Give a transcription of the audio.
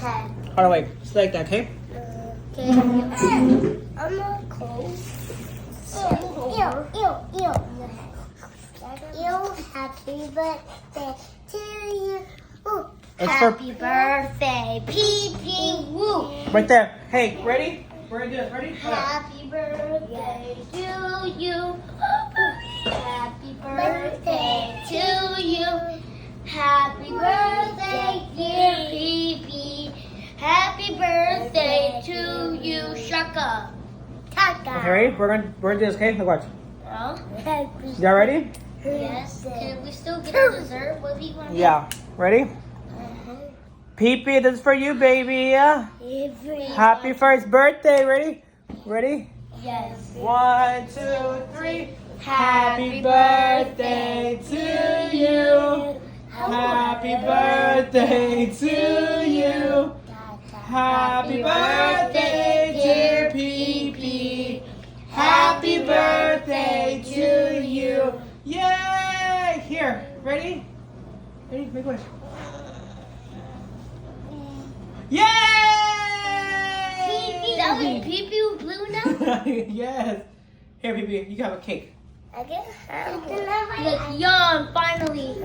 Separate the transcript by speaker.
Speaker 1: Okay.
Speaker 2: Hold on, wait. Just like that, okay?
Speaker 1: Okay. I'm not cold. Ew. Happy birthday to you. Ooh. Happy birthday, pee woo.
Speaker 2: Right there. Hey, ready? We're gonna do this. Ready?
Speaker 1: Happy birthday to you. Happy birthday to you. Happy birthday, dear Pee. Happy birthday to you, Shaka. Taka.
Speaker 2: Okay, ready? We're gonna do this, okay? Look, watch.
Speaker 1: Oh.
Speaker 2: Y'all ready?
Speaker 1: Yes. Can we still get our dessert? What do you want?
Speaker 2: Yeah. Ready? Pee-Pee, this is for you, baby. Happy first birthday. Ready? Ready?
Speaker 1: Yes.
Speaker 2: 1, 2, 3. Happy birthday to you. Happy birthday to you. Happy birthday, dear Pee-Pee. Happy birthday to you. Yay! Here, ready? Ready? Make wish. Yay!
Speaker 1: That was Pee-Pee with blue now?
Speaker 2: Yes. Here, Pee-Pee, you can have a cake.
Speaker 1: I guess. Yum, finally.